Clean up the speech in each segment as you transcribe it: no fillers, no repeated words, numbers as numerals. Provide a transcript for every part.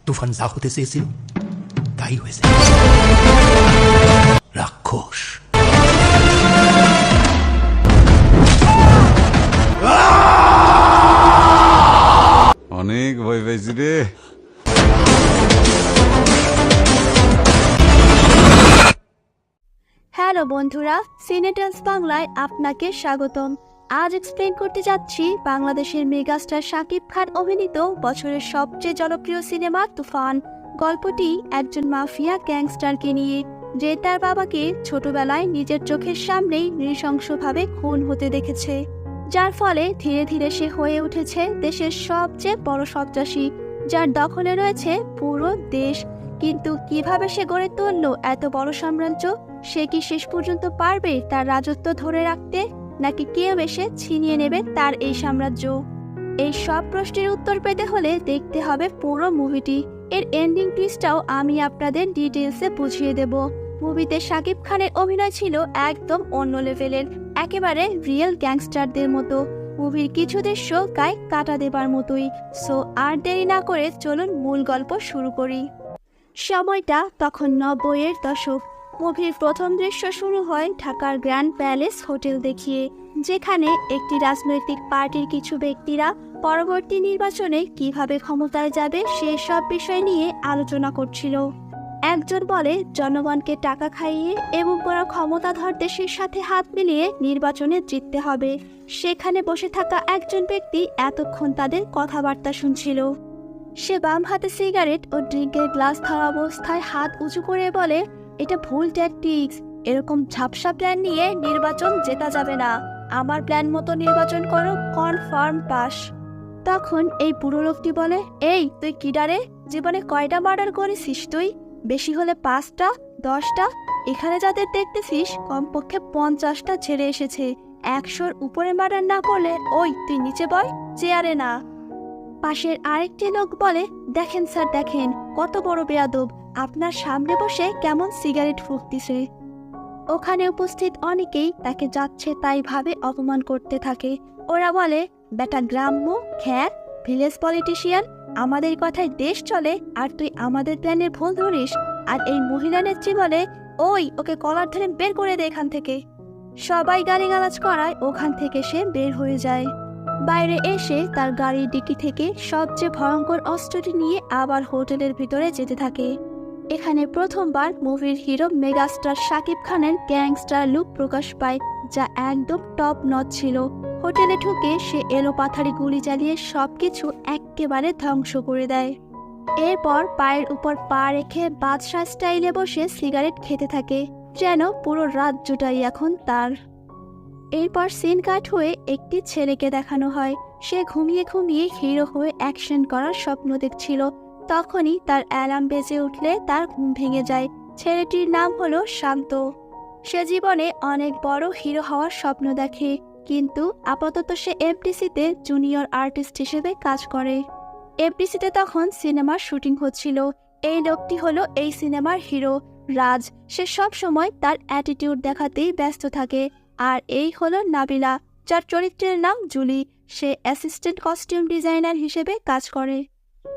তুফান যা হতে চেয়েছিল তাই হয়েছে। রাক্ষস। অনেক ভয় পাইছি রে। হ্যালো বন্ধুরা, সিনেটাস বাংলায় আপনাকে স্বাগতম। আজ এক্সপ্লেন করতে যাচ্ছি বাংলাদেশের মেগাস্টার শাকিব খান অভিনীত বছরের সবচেয়ে জনপ্রিয় সিনেমা তুফান। গল্পটি একজন মাফিয়া গ্যাংস্টারকে নিয়ে, যে তার বাবাকে ছোটবেলায় নিজের চোখের সামনেই নৃশংসভাবে খুন হতে দেখেছে, যার ফলে ধীরে ধীরে সে হয়ে উঠেছে দেশের সবচেয়ে বড় সন্ত্রাসী, যার দখলে রয়েছে পুরো দেশ। কিন্তু কিভাবে সে গড়ে তুলল এত বড় সাম্রাজ্য? সে কি শেষ পর্যন্ত পারবে তার রাজত্ব ধরে রাখতে, নাকি কেউ এসে ছিনিয়ে নেবে তার এই সাম্রাজ্য? এই সব প্রশ্নের উত্তর পেতে হলে দেখতে হবে পুরো মুভিটি। এর এন্ডিং টুইস্টটাও আমি আপনাদের ডিটেলসে বুঝিয়ে দেব। মুভিতে শাকিব খানের অভিনয় ছিল একদম অন্য লেভেলের, একেবারে রিয়েল গ্যাংস্টারদের মতো। মুভির কিছু দৃশ্য গায়ে কাটা দেবার মতোই। সো আর দেরি না করে চলুন মূল গল্প শুরু করি। সময়টা তখন 90-এর দশক। মুভির প্রথম দৃশ্য শুরু হয় ঢাকার গ্র্যান্ড প্যালেস হোটেল দেখিয়ে, যেখানে একটি রাজনৈতিক পার্টির কিছু ব্যক্তিরা পরবর্তী নির্বাচনে কিভাবে ক্ষমতায় যাবে সেসব বিষয় নিয়ে আলোচনা করছিল। একজন বলে জনগণকে টাকা খাইয়ে এবং কোনো ক্ষমতাধর দেশের সাথে হাত মিলিয়ে নির্বাচনে জিততে হবে। সেখানে বসে থাকা একজন ব্যক্তি এতক্ষণ তাদের কথাবার্তা শুনছিল। সে বাম হাতে সিগারেট ও ড্রিঙ্কের গ্লাস ধরা অবস্থায় হাত উঁচু করে বলে, এটা ভুল ট্যাকটিক্স। এরকম ঝাপসা প্ল্যান নিয়ে নির্বাচন জেতা যাবে না। আমার প্ল্যান মতো নির্বাচন করো, কনফার্ম পাস। তখন এই বুড়ো লোকটি বলে, এই তুই কি ডারে? জীবনে কয়টা মার্ডার করেছিস তুই? বেশি হলে 5টা 10টা। এখানে যাদের দেখতেছিস কমপক্ষে 50টা ছেড়ে এসেছে। 100-র উপরে মার্ডার না করলে ওই তুই নিচে বয়, চেয়ারে না। পাশের আরেকটি লোক বলে, দেখেন স্যার দেখেন, কত বড় বেয়াদব, আপনার সামনে বসে কেমন সিগারেট ফুঁকতেছে। ওখানে উপস্থিত অনেকেই তাকে যাচ্ছে তাই ভাবে অপমান করতে থাকে। ওরা বলে, বেটা গ্রাম্য খ্যাত ভিলেজ পলিটিশিয়ান, আমাদের কথায় দেশ চলে আর তুই আমাদের প্ল্যানের ভুল ধরিস। আর এই মহিলা নেত্রী বলে, ওই ওকে কলার ধরে বের করে দে এখান থেকে। সবাই গালিগালাজ করায় ওখান থেকে সে বের হয়ে যায়। বাইরে এসে তার গাড়ির ডিকি থেকে সবচেয়ে ভয়ঙ্কর অস্ত্রটি নিয়ে আবার হোটেলের ভিতরে যেতে থাকে। এখানে প্রথমবার মুভির হিরো মেগাস্টার শাকিব খানের গ্যাংস্টার লুক প্রকাশ পায়, যা একদম টপ নচ ছিল। হোটেলে ঢুকে সে এলোপাথারি গুলি চালিয়ে সবকিছু একেবারে ধ্বংস করে দেয়। এরপর পায়ের উপর পা রেখে বাদশাহ স্টাইলে বসে সিগারেট খেতে থাকে, যেন পুরো রাজ্যটাই এখন তার। এরপর সিন কাট হয়ে একটি ছেলেকে দেখানো হয়। সে ঘুমিয়ে ঘুমিয়ে হিরো হয়ে অ্যাকশন করার স্বপ্ন দেখছিল। তখনই তার অ্যালার্ম বেজে উঠলে তার ঘুম ভেঙে যায়। ছেলেটির নাম হলো শান্ত। সে জীবনে অনেক বড় হিরো হওয়ার স্বপ্ন দেখে, কিন্তু আপাতত সে এফডিসিতে জুনিয়র আর্টিস্ট হিসেবে কাজ করে। এফডিসিতে তখন সিনেমার শুটিং হচ্ছিল। এই লোকটি হলো এই সিনেমার হিরো রাজ। সে সব সময় তার অ্যাটিটিউড দেখাতেই ব্যস্ত থাকে। আর এই হলো নাবিলা, যার চরিত্রের নাম জুলি। সে অ্যাসিস্ট্যান্ট কস্টিউম ডিজাইনার হিসেবে কাজ করে।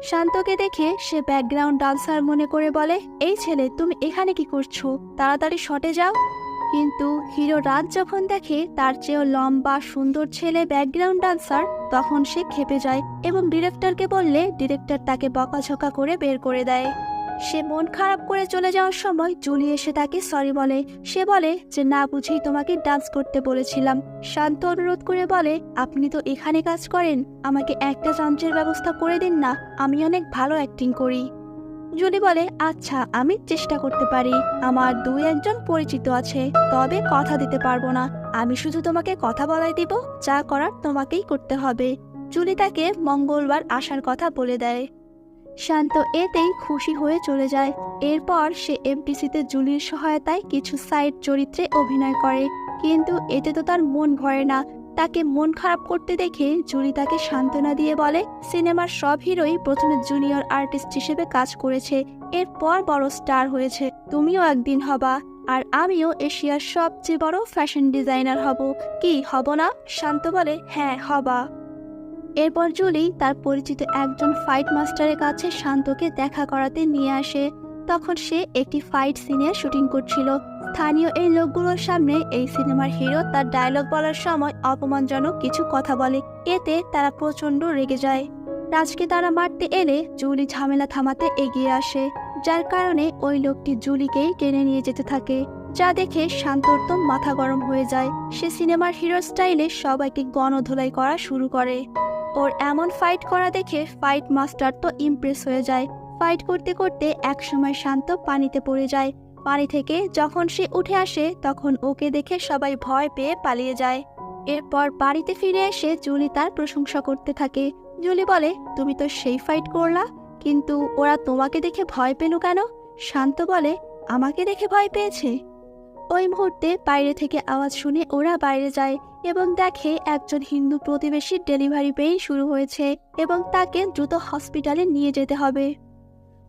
শান্তকে দেখে সে ব্যাকগ্রাউন্ড ডান্সার মনে করে বলে, এই ছেলে তুমি এখানে কি করছো? তাড়াতাড়ি শটে যাও। কিন্তু হিরো রাজ যখন দেখে তার চেয়েও লম্বা সুন্দর ছেলে ব্যাকগ্রাউন্ড ডান্সার, তখন সে ক্ষেপে যায় এবং ডিরেক্টরকে বললে ডিরেক্টর তাকে বকাঝকা করে বের করে দেয়। সে মন খারাপ করে চলে যাওয়ার সময় জুলি এসে তাকে সরি বলে। সে বলে যে না বুঝেই তোমাকে ডান্স করতে বলেছিলাম। শান্ত অনুরোধ করে বলে, আপনি তো এখানে কাজ করেন, আমাকে একটা যন্ত্রের ব্যবস্থা করে দিন না, আমি অনেক ভালো অ্যাক্টিং করি। জুলি বলে, আচ্ছা আমি চেষ্টা করতে পারি, আমার 2-1 পরিচিত আছে, তবে কথা দিতে পারবো না। আমি শুধু তোমাকে কথা বলাই দিব, যা করার তোমাকেই করতে হবে। জুলি তাকে মঙ্গলবার আসার কথা বলে দেয়। শান্ত এতেই খুশি হয়ে চলে যায়। এরপর সে এফডিসিতে জুলির সহায়তায় কিছু সাইড চরিত্রে অভিনয় করে, কিন্তু এতে তো তার মন ভরে না। তাকে মন খারাপ করতে দেখে জুলি তাকে সান্ত্বনা দিয়ে বলে, সিনেমার সব হিরোই প্রথমে জুনিয়র আর্টিস্ট হিসেবে কাজ করেছে, এরপর বড় স্টার হয়েছে, তুমিও একদিন হবা। আর আমিও এশিয়ার সবচেয়ে বড় ফ্যাশন ডিজাইনার হব। কি হব না? শান্ত বলে, হ্যাঁ হবা। এরপর জুলি তার পরিচিত একজন ফাইট মাস্টারের কাছে শান্তকে দেখা করাতে নিয়ে আসে। তখন সে একটি ফাইট সিনের শুটিং করছিল। স্থানীয় এই লোকগুলোর সামনে এই সিনেমার হিরো তার ডায়লগ বলার সময় অপমানজনক কিছু কথা বলে। এতে তারা প্রচণ্ড রেগে যায়। রাজকে তারা মারতে এলে জুলি ঝামেলা থামাতে এগিয়ে আসে, যার কারণে ওই লোকটি জুলিকেই টেনে নিয়ে যেতে থাকে, যা দেখে শান্তর তো মাথা গরম হয়ে যায়। সে সিনেমার হিরো স্টাইলে সবাইকে গণধোলাই করা শুরু করে। ওর এমন ফাইট করা দেখে ফাইট মাস্টার তো ইমপ্রেস হয়ে যায়। ফাইট করতে করতে একসময় শান্ত পানিতে পড়ে যায়। পানি থেকে যখন সে উঠে আসে তখন ওকে দেখে সবাই ভয় পেয়ে পালিয়ে যায়। এরপর বাড়িতে ফিরে এসে জুলি তার প্রশংসা করতে থাকে। জুলি বলে, তুমি তো সেই ফাইট করলা, কিন্তু ওরা তোমাকে দেখে ভয় পেল কেন? শান্ত বলে, আমাকে দেখে ভয় পেয়েছে। ওই মুহূর্তে বাইরে থেকে আওয়াজ শুনে ওরা বাইরে যায় এবং দেখে একজন হিন্দু প্রতিবেশীর ডেলিভারি পেইন শুরু হয়েছে এবং তাকে দ্রুত হসপিটালে নিয়ে যেতে হবে।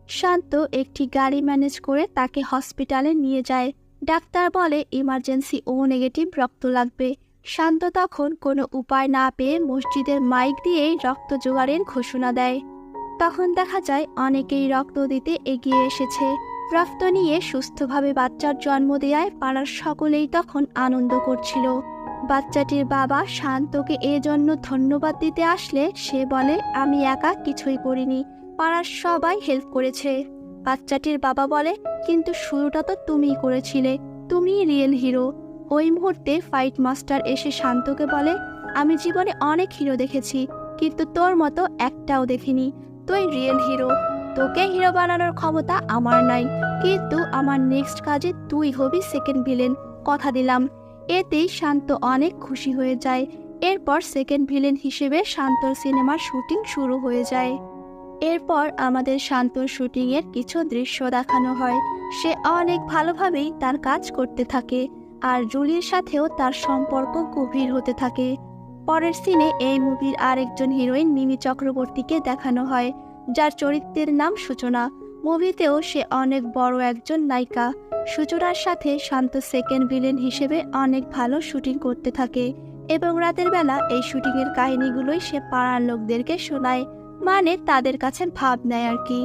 শান্ত একটি গাড়ি ম্যানেজ করে তাকে হসপিটালে নিয়ে যায়। ডাক্তার বলে ইমার্জেন্সি ও নেগেটিভ রক্ত লাগবে। শান্ত তখন কোনো উপায় না পেয়ে মসজিদের মাইক দিয়েই রক্ত জোগাড়ের ঘোষণা দেয়। তখন দেখা যায় অনেকেই রক্ত দিতে এগিয়ে এসেছে। রক্ত নিয়ে সুস্থভাবে বাচ্চার জন্ম দেওয়ায় পাড়ার সকলেই তখন আনন্দ করছিল। বাচ্চাটির বাবা শান্তকে এজন্য ধন্যবাদ দিতে আসলে সে বলে, আমি একা কিছুই করিনি, পাড়ার সবাই হেল্প করেছে। বাচ্চাটির বাবা বলে, কিন্তু শুরুটা তো তুমিই করেছিলে, তুমিই রিয়েল হিরো। ওই মুহূর্তে ফাইট মাস্টার এসে শান্তকে বলে, আমি জীবনে অনেক হিরো দেখেছি, কিন্তু তোর মতো একটাও দেখিনি। তুই রিয়েল হিরো, তোকে হিরো বানানোর ক্ষমতা আমার নাই, কিন্তু আমার নেক্সট কাজে তুই হবি সেকেন্ড ভিলেন, কথা দিলাম। এতেই শান্ত অনেক খুশি হয়ে যায়। এরপর সেকেন্ড ভিলেন হিসেবে শান্তর সিনেমার শুটিং শুরু হয়ে যায়। এরপর আমাদের শান্তর শুটিংয়ের কিছু দৃশ্য দেখানো হয়। সে অনেক ভালোভাবেই তার কাজ করতে থাকে, আর জুলির সাথেও তার সম্পর্ক গভীর হতে থাকে। পরের সিনে এই মুভির আরেকজন হিরোইন মিমি চক্রবর্তীকে দেখানো হয়, যার চরিত্রের নাম সূচনা। মুভিতেও সে অনেক বড় একজন নায়িকা। সূচনার সাথে শান্ত সেকেন্ড ভিলেন হিসেবে অনেক ভালো শুটিং করতে থাকে এবং রাতের বেলা এই শুটিংয়ের কাহিনীগুলোই সে পাড়ার লোকদেরকে শোনায়, মানে তাদের কাছে ভাব নেয় আর কি।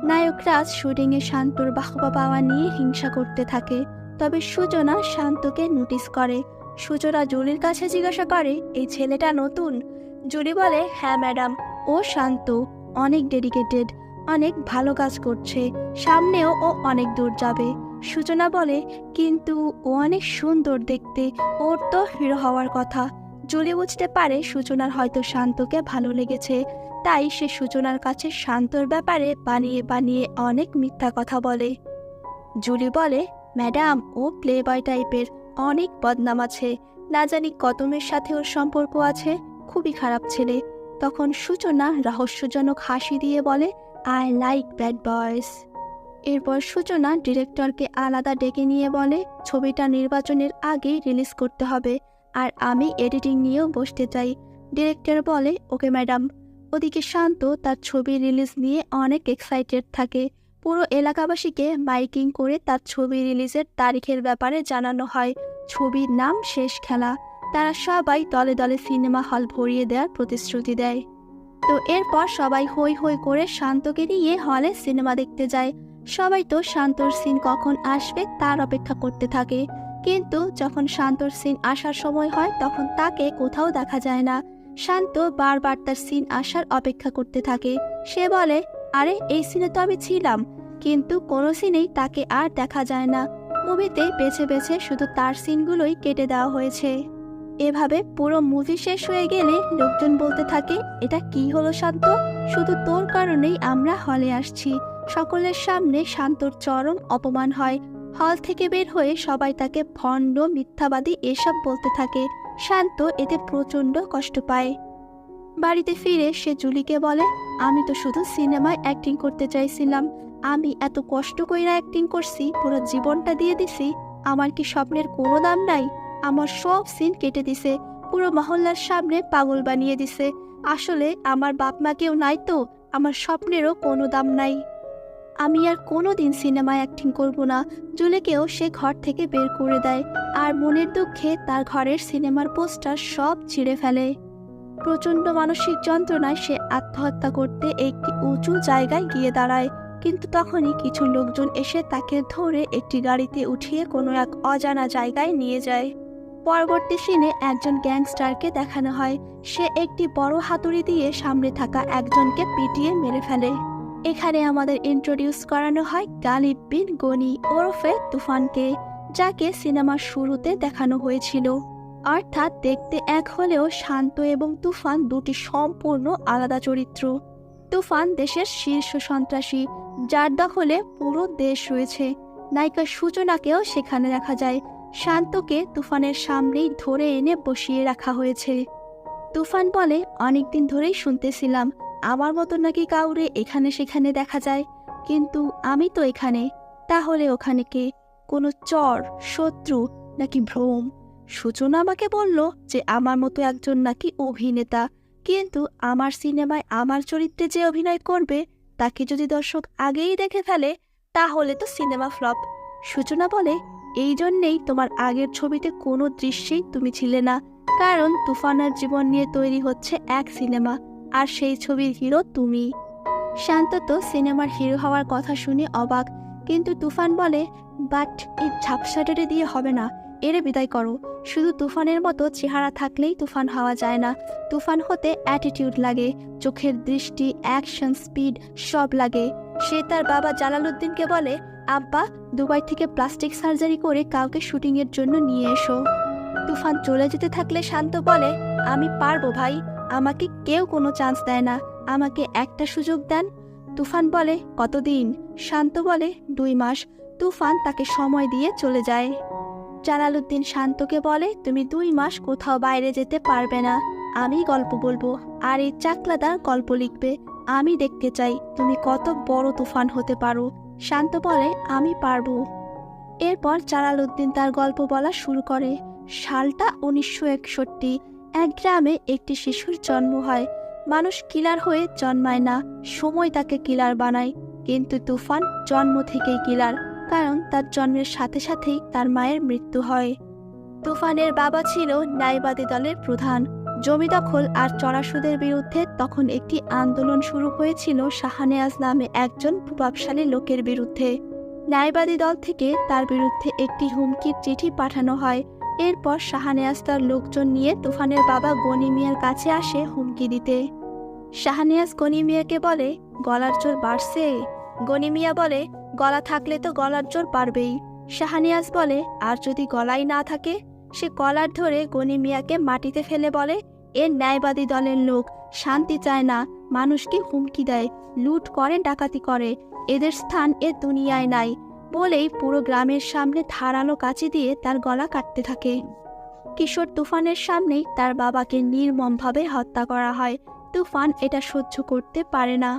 নায়ক রাজ শুটিংয়ে শান্তর বাহবা পাওয়া নিয়ে হিংসা করতে থাকে, তবে সূচনা শান্তকে নোটিস করে। সূচনা জুলির কাছে জিজ্ঞাসা করে, এই ছেলেটা নতুন? জুলি বলে, হ্যাঁ ম্যাডাম, ও শান্ত, অনেক ডেডিকেটেড, অনেক ভালো কাজ করছে, সামনেও ও অনেক দূর যাবে। সূচনা বলে, কিন্তু ও অনেক সুন্দর দেখতে, ওর তো হিরো হওয়ার কথা। জুলি বুঝতে পারে সূচনার হয়তো শান্তকে ভালো লেগেছে, তাই সে সূচনার কাছে শান্তর ব্যাপারে বানিয়ে বানিয়ে অনেক মিথ্যা কথা বলে। জুলি বলে, ম্যাডাম, ও প্লে বয় টাইপের, অনেক বদনাম আছে, না জানি কত মেয়ের সাথে ওর সম্পর্ক আছে, খুবই খারাপ ছেলে। তখন সূচনা রহস্যজনক হাসি দিয়ে বলে, আই লাইক ব্যাড বয়েস। এরপর সূচনা ডিরেক্টরকে আলাদা ডেকে নিয়ে বলে, ছবিটা নির্বাচনের আগেই রিলিজ করতে হবে, আর আমি এডিটিং নিয়েও বসতে চাই। ডিরেক্টর বলে, ওকে ম্যাডাম। ওদিকে শান্ত তার ছবি রিলিজ নিয়ে অনেক এক্সাইটেড থাকে। পুরো এলাকাবাসীকে মাইকিং করে তার ছবি রিলিজের তারিখের ব্যাপারে জানানো হয়। ছবির নাম শেষ খেলা। তারা সবাই দলে দলে সিনেমা হল ভরিয়ে দেওয়ার প্রতিশ্রুতি দেয়। তো এরপর সবাই হই হই করে শান্তকে নিয়ে হলে সিনেমা দেখতে যায়। সবাই তো শান্তর সিন কখন আসবে তার অপেক্ষা করতে থাকে, কিন্তু যখন শান্তর সিন আসার সময় হয় তখন তাকে কোথাও দেখা যায় না। শান্ত বারবার তার সিন আসার অপেক্ষা করতে থাকে। সে বলে, আরে এই সিনে তো আমি ছিলাম, কিন্তু কোনো সিনেই তাকে আর দেখা যায় না। মুভিতে বেছে বেছে শুধু তার সিনগুলোই কেটে দেওয়া হয়েছে। এভাবে পুরো মুভি শেষ হয়ে গেলে লোকজন বলতে থাকে, এটা কি হলো শান্ত, শুধু তোর কারণেই আমরা হলে আসছি। সকলের সামনে শান্তর চরম অপমান হয়। হল থেকে বের হয়ে সবাই তাকে ভণ্ড, মিথ্যাবাদী এসব বলতে থাকে। শান্ত এতে প্রচণ্ড কষ্ট পায়। বাড়িতে ফিরে সে জুলিকে বলে, আমি তো শুধু সিনেমায় অ্যাক্টিং করতে চাইছিলাম, আমি এত কষ্ট কইরা অ্যাক্টিং করছি, পুরো জীবনটা দিয়ে দিছি, আমার কি স্বপ্নের কোনো দাম নাই? আমার সব সিন কেটে দিছে, পুরো মহল্লার সামনে পাগল বানিয়ে দিছে। আসলে আমার বাপ মা কেউ নাই, তো আমার স্বপ্নেরও কোনো দাম নাই। আমি আর কোনো দিন সিনেমায় অ্যাক্টিং করব না। জুলিকেও সে ঘর থেকে বের করে দেয়, আর মনের দুঃখে তার ঘরের সিনেমার পোস্টার সব ছিঁড়ে ফেলে। প্রচণ্ড মানসিক যন্ত্রণায় সে আত্মহত্যা করতে একটি উঁচু জায়গায় গিয়ে দাঁড়ায়, কিন্তু তখনই কিছু লোকজন এসে তাকে ধরে একটি গাড়িতে উঠিয়ে কোনো এক অজানা জায়গায় নিয়ে যায়। পরবর্তী সিনে একজন গ্যাংস্টারকে দেখানো হয়, সে একটি বড় হাতুড়ি দিয়ে সামনে থাকা একজনকে পিটিয়ে মেরে ফেলে। এখানে আমাদের ইন্ট্রোডিউস করানো হয় গালিব বিন গনি ওরফে তুফানকে, যাকে সিনেমার শুরুতে দেখানো হয়েছিল। অর্থাৎ দেখতে এক হলেও শান্ত এবং তুফান দুটি সম্পূর্ণ আলাদা চরিত্র। তুফান দেশের শীর্ষ সন্ত্রাসী, যার দখলে পুরো দেশ রয়েছে। নায়িকা সূচনাকেও সেখানে দেখা যায়। শান্তকে তুফানের সামনেই ধরে এনে বসিয়ে রাখা হয়েছে। তুফান বলে, অনেকদিন ধরেই শুনতেছিলাম আমার মতো নাকি কাউরে এখানে সেখানে দেখা যায়, কিন্তু আমি তো এখানে। তাহলে ওখানে কে? কোনো চর, শত্রু নাকি ভ্রম? সূচনা আমাকে বলল যে আমার মতো একজন নাকি অভিনেতা, কিন্তু আমার সিনেমায় আমার চরিত্রে যে অভিনয় করবে তাকে যদি দর্শক আগেই দেখে ফেলে তাহলে তো সিনেমা ফ্লপ। সূচনা বলে, এই জন্যেই তোমার আগের ছবিতে কোনো দৃশ্যেই তুমি ছিলে না, কারণ তুফানের জীবন নিয়ে তৈরি হচ্ছে এক সিনেমা, আর সেই ছবির হিরো তুমি। শান্ত তো সিনেমার হিরো হওয়ার কথা শুনে অবাক, কিন্তু তুফান বলে, বাট এই ঝাপসাটারে দিয়ে হবে না, এরে বিদায় করো। শুধু তুফানের মতো চেহারা থাকলেই তুফান হওয়া যায় না, তুফান হতে অ্যাটিটিউড লাগে, চোখের দৃষ্টি, অ্যাকশন, স্পিড সব লাগে। সে তার বাবা জালালউদ্দিনকে বলে, আব্বা, দুবাই থেকে প্লাস্টিক সার্জারি করে কাউকে শুটিংয়ের জন্য নিয়ে এসো। তুফান চলে যেতে থাকলে শান্ত বলে, আমি পারবো ভাই, আমাকে কেউ কোনো চান্স দেয় না, আমাকে একটা সুযোগ দেন। তুফান বলে, কতদিন? শান্ত বলে, 2 মাস। তুফান তাকে সময় দিয়ে চলে যায়। জালালউদ্দিন শান্তকে বলে, তুমি 2 মাস কোথাও বাইরে যেতে পারবে না, আমি গল্প বলবো আর এই চাকলাদার গল্প লিখবে। আমি দেখতে চাই তুমি কত বড় তুফান হতে পারো। শান্ত বলে, আমি পারবো। এরপর জালালউদ্দিন তার গল্প বলা শুরু করে। সালটা 1961। এক গ্রামে একটি শিশুর জন্ম হয়। মানুষ কিলার হয়ে জন্মায় না, সময় তাকে কিলার বানায়। কিন্তু তুফান জন্ম থেকেই কিলার, কারণ তার জন্মের সাথে সাথেই তার মায়ের মৃত্যু হয়। তুফানের বাবা ছিল ন্যায়বাদী দলের প্রধান। জমি দখল আর চড়া সুদের বিরুদ্ধে তখন একটি আন্দোলন শুরু হয়েছিল শাহনেওয়াজ নামে একজন প্রভাবশালী লোকের বিরুদ্ধে। ন্যায়বাদী দল থেকে তার বিরুদ্ধে একটি হুমকির চিঠি পাঠানো হয়। এরপর শাহনেওয়াজ তার লোকজন নিয়ে তুফানের বাবা গনি মিয়ার কাছে আসে হুমকি দিতে। শাহনেওয়াজ গনি মিয়াকে বলে, গলার জোর বাড়ছে। গনি মিয়া বলে, গলা থাকলে তো গলার জোর বাড়বেই। শাহনেওয়াজ বলে, আর যদি গলাই না থাকে? সে কলার ধরে গনি মিয়াকে মাটিতে ফেলে বলে, এর ন্যায়বাদী দলের লোক, শান্তি চায় না, মানুষকে হুমকি দেয়, লুট করে, ডাকাতি করে, এদের স্থান এ দুনিয়ায় নাই। বলেই পুরো গ্রামের সামনে ধারালো কাঁচি দিয়ে তার গলা কাটতে থাকে। কিশোর তুফানের সামনেই তার বাবাকে নির্মমভাবে হত্যা করা হয়। তুফান এটা সহ্য করতে পারে না।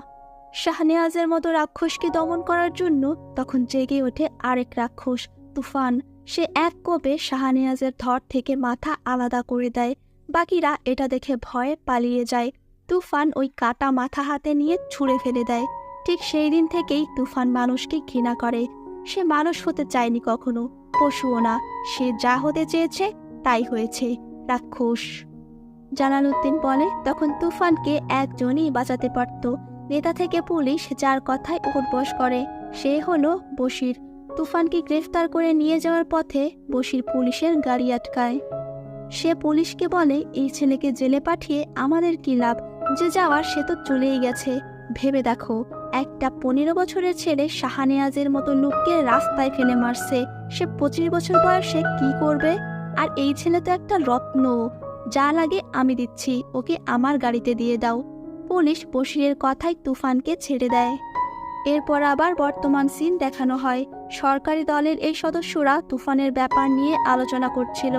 শাহনেওয়াজের মতো রাক্ষসকে দমন করার জন্য তখন জেগে ওঠে আরেক রাক্ষস, তুফান। সে এক কোপে শাহনেওয়াজের ধর থেকে মাথা আলাদা করে দেয়। বাকিরা এটা দেখে ভয়ে পালিয়ে যায়। তুফান ওই কাটা মাথা হাতে নিয়ে ছুঁড়ে ফেলে দেয়। ঠিক সেই দিন থেকেই তুফান মানুষকে ঘৃণা করে। সে মানুষ হতে চায়নি কখনো, পশুও না। সে যা হতে চেয়েছে তাই হয়েছে, রাক্ষস। জালালউদ্দিন বলে, তখন তুফানকে একজনই বাঁচাতে পারত, নেতা থেকে পুলিশ, যার কথায় উপর করে। সে হলো বশির। তুফানকে গ্রেফতার করে নিয়ে যাওয়ার পথে বশির পুলিশের গাড়ি আটকায়। সে পুলিশকে বলে, এই ছেলেকে জেলে পাঠিয়ে আমাদের কি লাভ, যে যাওয়ার সে তো চলেই গেছে। ভেবে দেখো, একটা 15 বছরের ছেলে শাহনেওয়াজের মতো লোককে রাস্তায় ফেলে মারছে, সে 25 বছর বয়সে কি করবে? আর এই ছেলে তো একটা রত্ন, যা লাগে আমি দিচ্ছি, ওকে আমার গাড়িতে দিয়ে দাও। পুলিশ বশিরের কথায় তুফানকে ছেড়ে দেয়। এরপর আবার বর্তমান সিন দেখানো হয়। সরকারি দলের এই সদস্যরা তুফানের ব্যাপার নিয়ে আলোচনা করছিল।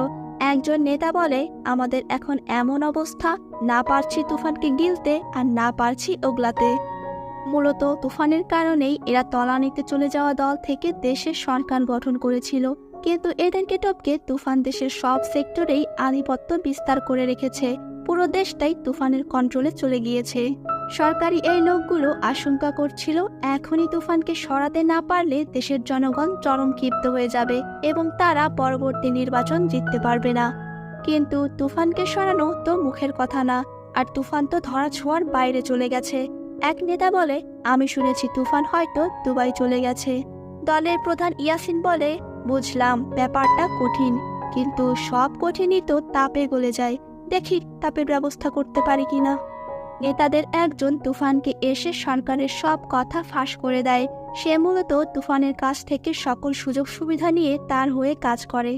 একজন নেতা বলে, আমাদের এখন এমন অবস্থা, না পারছি তুফানকে গিলতে আর না পারছি ওগলাতে। মূলত তুফানের কারণেই এরা তলানিতে চলে যাওয়া দল থেকে দেশের সরকার গঠন করেছিল। কিন্তু এদেরকে টপকে তুফান দেশের সব সেক্টরেই আধিপত্য বিস্তার করে রেখেছে। পুরো দেশটাই তুফানের কন্ট্রোলে চলে গিয়েছে। সরকারি এই লোকগুলো আশঙ্কা করছিল, এখনই তুফানকে সরাতে না পারলে দেশের জনগণ চরম ক্ষিপ্ত হয়ে যাবে এবং তারা পরবর্তী নির্বাচন জিততে পারবে না। কিন্তু তুফানকে সরানো তো মুখের কথা না, আর তুফান তো ধরা ছোঁয়ার বাইরে চলে গেছে। এক নেতা বলে, আমি শুনেছি তুফান হয়তো দুবাই চলে গেছে। দলের প্রধান ইয়াসিন বলে, বুঝলাম ব্যাপারটা কঠিন, কিন্তু সব কঠিনই তো তাপে গলে যায়, দেখি তাপের ব্যবস্থা করতে পারি কিনা। নেতাদের একজন তুফানকে এসে সরকারের সব কথা ফাঁস করে দেয়। সে মূলত তুফানের কাছ থেকে সকল সুযোগ সুবিধা নিয়ে তার হয়ে কাজ করে।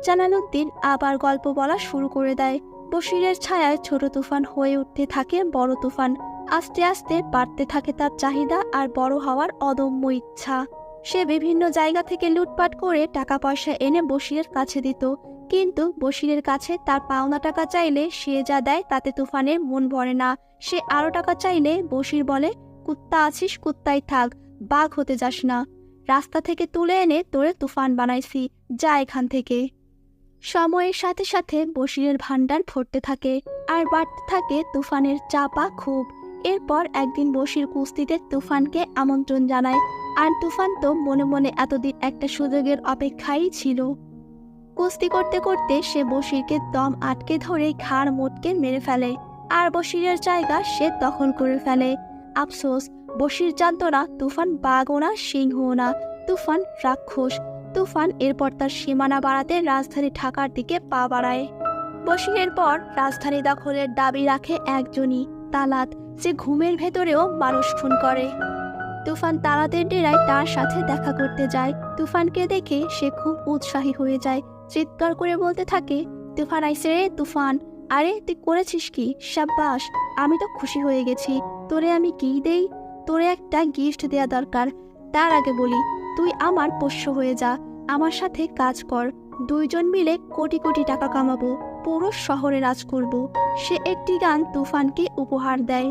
জালালউদ্দিন আবার গল্প বলা শুরু করে দেয়। বশিরের ছায়ায় ছোট তুফান হয়ে উঠতে থাকে বড় তুফান। আস্তে আস্তে বাড়তে থাকে তার চাহিদা আর বড় হওয়ার অদম্য ইচ্ছা। সে বিভিন্ন জায়গা থেকে লুটপাট করে টাকা পয়সা এনে বশিরের কাছে দিত, কিন্তু বশিরের কাছে তার পাওনা টাকা চাইলে সে যা দেয় তাতে তুফানের মন ভরে না। সে আরো টাকা চাইলে বশির বলে, কুত্তা আছিস কুত্তাই থাক, বাঘ হতে যাস না। রাস্তা থেকে তুলে এনে তোরে তুফান বানাইছি, যা এখান থেকে। সময়ের সাথে সাথে বশিরের ভান্ডার ভরতে থাকে আর বাড়তে থাকে তুফানের চাপা ক্ষোভ। এরপর একদিন বশির কুস্তিতে তুফানকে আমন্ত্রণ জানায়, আর তুফান তো মনে মনে এতদিন একটা সুযোগের অপেক্ষায় ছিল। কুস্তি করতে করতে সে বশিরকে দম আটকে ধরে ঘাড় মোটকে মেরে ফেলে, আর বশিরের জায়গা সে দখল করে ফেলে। আফসোস, বশির জানত না তুফান বাঘও না, সিংহও না, তুফান রাক্ষস। তুফান এরপর তার সীমানা বাড়াতে রাজধানী ঢাকার দিকে পা বাড়ায়। বশিরের পর রাজধানী দখলের দাবি রাখে একজনই, তালাত, যে ঘুমের ভেতরেও মানুষ খুন করে। তুফান তালাতের ডেরায় তার সাথে দেখা করতে যায়। তুফানকে দেখে সে খুব উৎসাহী হয়ে যায়, চিৎকার করে বলতে থাকে, তুফান আইসে রে তুফান, আরে তুই করেছিস কি, সাব্বাস, আমি তো খুশি হয়ে গেছি। তোরে আমি কি দেই? তোরে একটা গিফট দেয়া দরকার। তার আগে বলি, তুই আমার পোষ্য হয়ে যা, আমার সাথে কাজ কর, দুইজন মিলে কোটি কোটি টাকা কামাবো, পুরো শহরে রাজ করব। সে একটি গান তুফানকে উপহার দেয়।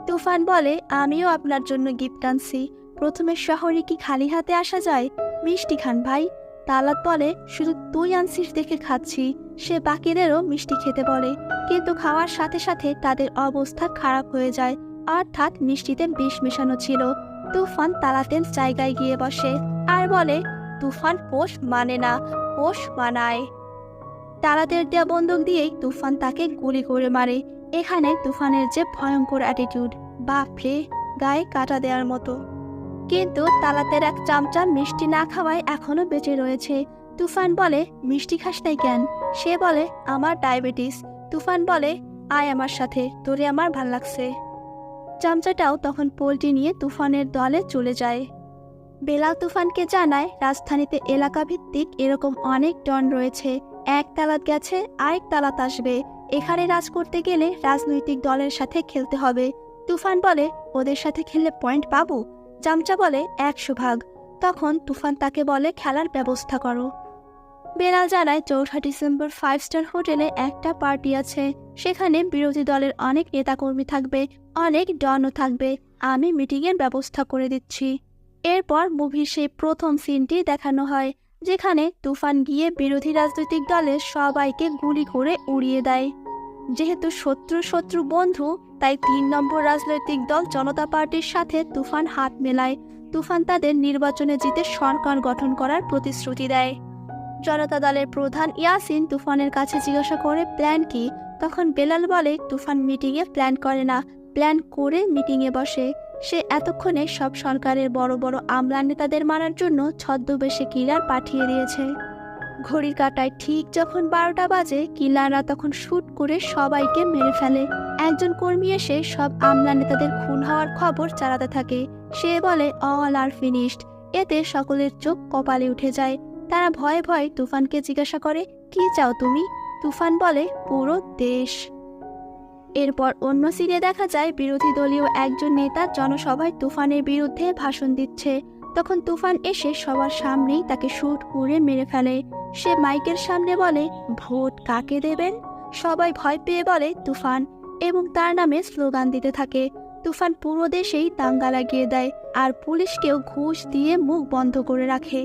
তুফান বলে, আমিও আপনার জন্য গিফট আনছি। প্রথমে শহরে কি খালি হাতে আসা যায়? মিষ্টি খান ভাই। তালাত বলে, শুধু তুই আনছিস দেখে খাচ্ছি। সে বাকিদেরও মিষ্টি খেতে বলে, কিন্তু খাওয়ার সাথে সাথে তাদের অবস্থা খারাপ হয়ে যায়, অর্থাৎ মিষ্টিতে বিষ মেশানো ছিল। তুফান তালাতের জায়গায় গিয়ে বসে আর বলে, তুফান পোষ মানে না, পোষ মানায়। তালাতের দেয়া বন্দুক দিয়েই তুফান তাকে গুলি করে মারে। এখানে তুফানের যে ভয়ঙ্কর অ্যাটিটিউড, বাপরে, গায়ে কাটা দেওয়ার মতো। কিন্তু তালাতের এক চামচা মিষ্টি না খাওয়ায় এখনো বেঁচে রয়েছে। তুফান বলে, মিষ্টি খাস নাই কেন? সে বলে, আমার ডায়াবেটিস। তুফান বলে, আয় আমার সাথে, তোরে আমার ভাল লাগছে। চামচাটাও তখন পোল্ট্রি নিয়ে তুফানের দলে চলে যায়। বেলাল তুফানকে জানায়, রাজধানীতে এলাকা ভিত্তিক এরকম অনেক ডন রয়েছে। এক তালাত গেছে, আরেক তালাত আসবে। এখানে রাজ করতে গেলে রাজনৈতিক দলের সাথে খেলতে হবে। তুফান বলে, ওদের সাথে খেললে পয়েন্ট পাবো? চামচা বলে, 100 ভাগ। তখন তুফান তাকে বলে, খেলার ব্যবস্থা করো। বেলাল জানায়, 4 ডিসেম্বর 5 স্টার হোটেলে একটা পার্টি আছে। সেখানে বিরোধী দলের অনেক নেতাকর্মী থাকবে, অনেক ডনও থাকবে। আমি মিটিংয়ের ব্যবস্থা করে দিচ্ছি। এরপর মুভির সেই প্রথম সিনটি দেখানো হয়, যেখানে তুফান গিয়ে বিরোধী রাজনৈতিক দলের সবাইকে গুলি করে উড়িয়ে দেয়। যেহেতু শত্রু শত্রু বন্ধু, তাই 3 নম্বর রাজনৈতিক দল জনতা পার্টির সাথে তুফান হাত মেলায়। তুফান তাদের নির্বাচনে জিতে সরকার গঠন করার প্রতিশ্রুতি দেয়। জনতা দলের প্রধান ইয়াসিন তুফানের কাছে জিজ্ঞাসা করে, প্ল্যান কি? তখন বেলাল বলে, তুফান মিটিংয়ে প্ল্যান করে না, প্ল্যান করে মিটিংয়ে বসে। সে এতক্ষণে সব সরকারের বড় বড় আমলা নেতাদের মারার জন্য ছদ্মবেশে কিলার পাঠিয়ে দিয়েছে। ঘড়ির কাঁটায় ঠিক যখন 12টা বাজে, কিলাররা তখন শুট করে সবাইকে মেরে ফেলে। একজন কর্মী এসে সব আমলা নেতাদের খুন হওয়ার খবর চালাতে থাকে। সে বলে, অল আর ফিনিশড। এতে সকলের চোখ কপালে উঠে যায়। তারা ভয়ে ভয়ে তুফানকে জিজ্ঞাসা করে, কি চাও তুমি? তুফান বলে, পুরো দেশ। এরপর অন্য সিনে দেখা যায় বিরোধী দলীয় একজন নেতা জনসভায় তুফানের বিরুদ্ধে ভাষণ দিচ্ছে। তখন তুফান এসে সবার সামনেই তাকে শুট করে মেরে ফেলে। সে মাইকের সামনে বলে, ভোট কাকে দেবেন? সবাই ভয় পেয়ে বলে তুফান, এবং তার নামে স্লোগান দিতে থাকে। তুফান পুরো দেশেই দাঙ্গা লাগিয়ে দেয়, আর পুলিশকেও ঘুষ দিয়ে মুখ বন্ধ করে রাখে।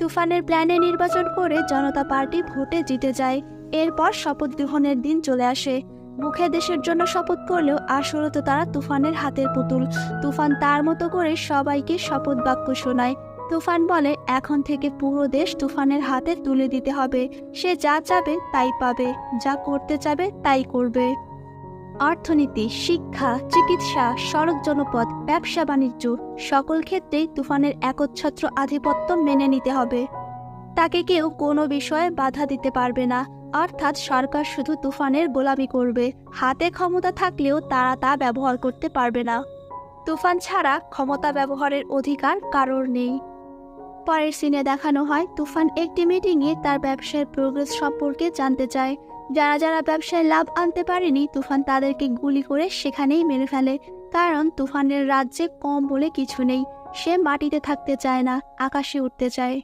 তুফানের প্ল্যানে নির্বাচন করে জনতা পার্টি ভোটে জিতে যায়। এরপর শপথ গ্রহণের দিন চলে আসে। মুখে দেশের জন্য শপথ করলেও আসলে তো তারা তুফানের হাতের পুতুল। তুফান তার মতো করে সবাইকে শপথ বাক্য শোনায়। তুফান বলে, এখন থেকে পুরো দেশ তুফানের হাতে তুলে দিতে হবে। সে যা চাবে তাই পাবে, যা করতে চাবে তাই করবে। অর্থনীতি, শিক্ষা, চিকিৎসা, সড়ক জনপথ, ব্যবসা বাণিজ্য সকল ক্ষেত্রেই তুফানের একচ্ছত্র আধিপত্য মেনে নিতে হবে। তাকে কেউ কোনো বিষয়ে বাধা দিতে পারবে না, অর্থাৎ সরকার শুধু তুফানের গোলামি করবে। হাতে ক্ষমতা থাকলেও তারা তা ব্যবহার করতে পারবে না। তুফান ছাড়া ক্ষমতা ব্যবহারের অধিকার কারোর নেই। পরের সিনে দেখানো হয় তুফান একটি মিটিংয়ে তার ব্যবসায়ের প্রোগ্রেস সম্পর্কে জানতে চায়। যারা যারা ব্যবসায় লাভ আনতে পারেনি তুফান তাদেরকে গুলি করে সেখানেই মেরে ফেলে, কারণ তুফানের রাজ্যে কম বলে কিছু নেই। সে মাটিতে থাকতে চায় না, আকাশে উঠতে চায়।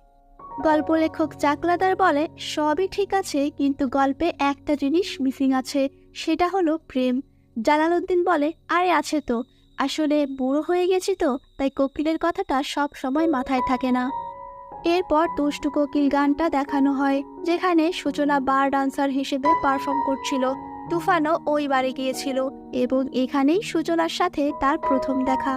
গল্প লেখক চাকলাদার বলে, সবই ঠিক আছে, কিন্তু গল্পে একটা জিনিস মিসিং আছে, সেটা হলো প্রেম। জালালউদ্দিন বলে, আরে আছে তো, আসলে বুড়ো হয়ে গেছি তো, তাই কোকিলের কথাটা সব সময় মাথায় থাকে না। এরপর দুষ্টু কোকিল গানটা দেখানো হয়, যেখানে সূচনা বার ডান্সার হিসেবে পারফর্ম করছিল। তুফানও ওই বারে গিয়েছিল এবং এখানেই সূচনার সাথে তার প্রথম দেখা।